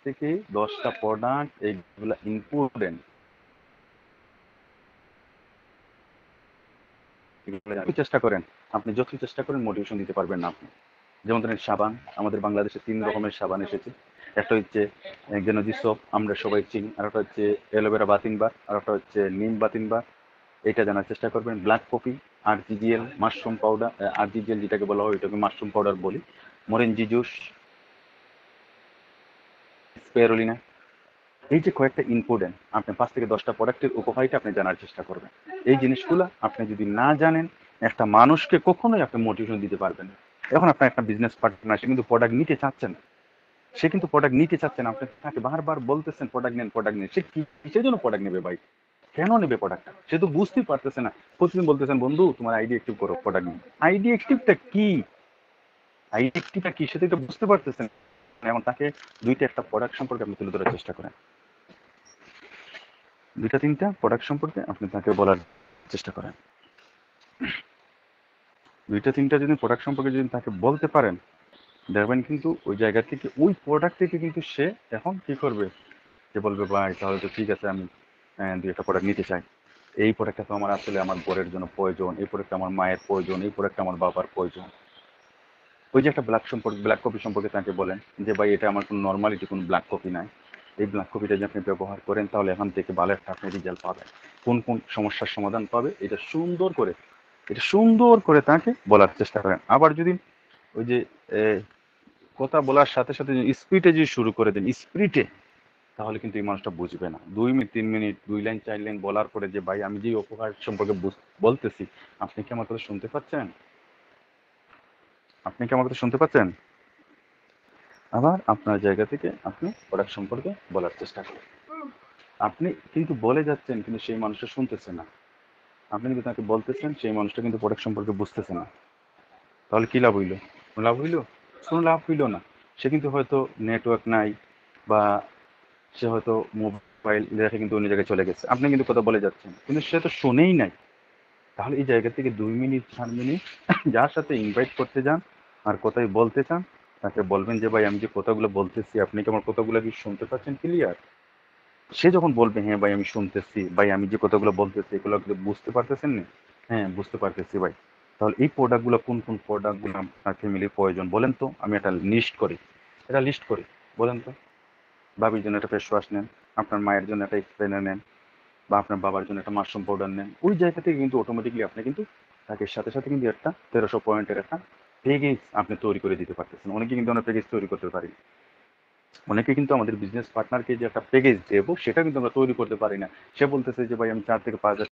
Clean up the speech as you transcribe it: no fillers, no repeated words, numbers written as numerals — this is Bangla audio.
থেকে 10টা প্রোডাক্ট এইগুলা ইম্পর্টেন্ট, চেষ্টা করেন, আপনি যত চেষ্টা করেন মোটিভেশন দিতে পারবেন না আপনি। যেমন ধরেন সাবান, আমাদের বাংলাদেশে 3 রকমের সাবান এসেছে। একটা হচ্ছে গেনজি সোপ, আমরা সবাই চিনি, আর একটা হচ্ছে অ্যালোভেরা বাতিন বার, আর একটা হচ্ছে নিম বাতিন বার। এটা জানার চেষ্টা করবেন। ব্ল্যাক কফি, আরজিজিএল মাশরুম পাউডার, আরজিজিএল যেটাকে বলা হয় ওইটাকে মাশরুম পাউডার বলি, মরেঞ্জি জুস, স্পেরুলিনা। এই যে কয়েকটা ইম্পর্টেন্ট, আপনি 5 থেকে 10টা প্রোডাক্টের উপকারিতা আপনি জানার চেষ্টা করবেন। এই জিনিসগুলো আপনি যদি না জানেন, একটা মানুষকে কখনোই আপনি মোটিভেশন দিতে পারবেন না। এখন আপনার একটা বিজনেস পার্টনার, সে কিন্তু প্রোডাক্ট নিতে চাচ্ছেন, সে কিন্তু প্রোডাক্ট নিতে চাচ্ছেন, আপনি তাকে বারবার বলতেছেন প্রোডাক্ট নেন প্রোডাক্ট নেন, সে কিসের জন্য প্রোডাক্ট নেবে ভাই? কেন নেবে প্রোডাক্টটা? সে তো বুঝতেই পারতেছে না। প্রতিদিন বলতেছেন বন্ধু তোমার আইডি অ্যাক্টিভ করো, প্রোডাক্ট নিন। আইডি অ্যাক্টিভটা কি? আইডি অ্যাক্টিভটা কি সেটা তো বুঝতে পারতেছেন। এখন তাকে 2টা-1টা প্রোডাক্ট সম্পর্কে আপনি তুলে ধরার চেষ্টা করেন, 2টা-3টা প্রোডাক্ট সম্পর্কে আপনি তাকে বলার চেষ্টা করেন। 2টা-3টা যদি প্রোডাক্ট সম্পর্কে যদি তাকে বলতে পারেন, দেখবেন কিন্তু ওই জায়গা থেকে ওই প্রোডাক্ট থেকে কিন্তু সে এখন কি করবে, সে বলবে ভাই তাহলে তো ঠিক আছে, আমি 2-একটা প্রোডাক্ট নিতে চাই। এই প্রোডাক্টটা তো আমার আসলে আমার বরের জন্য প্রয়োজন, এই প্রোডাক্টটা আমার মায়ের প্রয়োজন, এই প্রোডাক্টটা আমার বাবার প্রয়োজন। ওই যে একটা ব্ল্যাক কফি সম্পর্কে তাকে বলেন যে ভাই এটা আমার কোনো নর্মালিটি, কোনো ব্ল্যাক কফি নাই, এই ব্ল্যাক কফিটা যদি আপনি ব্যবহার করেন তাহলে এখান থেকে ভালো একটা আপনি রেজাল্ট পাবেন, কোন কোন সমস্যার সমাধান পাবে, এটা সুন্দর করে তাকে বলার চেষ্টা করেন। আবার যদি ওই যে কথা বলার সাথে সাথে স্পিডে যদি শুরু করে দেন, স্পিডে, তাহলে কিন্তু এই মানুষটা বুঝবে না। 2 মিনিট 3 মিনিট 2 লাইন 4 লাইন বলার পরে যে ভাই আমি যে উপকার সম্পর্কে বলতেছি, আপনি কি আমার কথা শুনতে পাচ্ছেন? আপনি কি আমার কথা শুনতে পাচ্ছেন? আবার আপনার জায়গা থেকে আপনি প্রোডাক্ট সম্পর্কে বলার চেষ্টা করেন। আপনি কিন্তু বলে যাচ্ছেন কিন্তু সেই মানুষটা শুনতেছে না। আপনি কিন্তু তাকে বলতেছেন, সেই মানুষটা কিন্তু প্রোডাক্ট সম্পর্কে বুঝতেছে না। তাহলে কি লাভ হইলো? লাভ হইলো? কোনো লাভ হইলো না। সে কিন্তু হয়তো নেটওয়ার্ক নাই, বা সে হয়তো মোবাইল রেখে কিন্তু অন্য জায়গায় চলে গেছে। আপনি কিন্তু কথা বলে যাচ্ছেন কিন্তু সে তো শোনেই নাই। তাহলে এই জায়গা থেকে 2 মিনিট 4 মিনিট যার সাথে ইনভাইট করতে যান আর কোথায় বলতে চান, তাকে বলবেন যে ভাই আমি যে কথাগুলো বলতেছি আপনি কি আমার কথাগুলো কি শুনতে পাচ্ছেন ক্লিয়ার? সে যখন বলবে হ্যাঁ ভাই আমি শুনতেছি, ভাই আমি যে কথাগুলো বলতেছি এগুলো কি বুঝতে পারতেছেন না? হ্যাঁ বুঝতে পারতেছি ভাই। তাহলে এই প্রোডাক্টগুলো কোন কোন প্রোডাক্টগুলো আপনার ফ্যামিলির প্রয়োজন বলেন তো, আমি একটা লিস্ট করি, বলেন তো। ভাবির জন্য একটা ফেস ওয়াশ নেন, আপনার মায়ের জন্য একটা স্প্রেনার নেন, বা আপনার বাবার জন্য একটা মাশরুম পাউডার নেন। ওই জায়গা থেকে কিন্তু অটোমেটিকলি আপনি কিন্তু তাকে সাথে সাথে কিন্তু একটা 1300 পয়েন্টের একটা প্যাকেজ আপনি তৈরি করে দিতে পারতেছেন। অনেকে কিন্তু আমরা প্যাকেজ তৈরি করতে পারি, অনেকে কিন্তু আমাদের বিজনেস পার্টনারকে যে একটা প্যাকেজ দেবো সেটা কিন্তু আমরা তৈরি করতে পারি না। সে বলতেছে যে ভাই আমি 4 থেকে 5 হাজার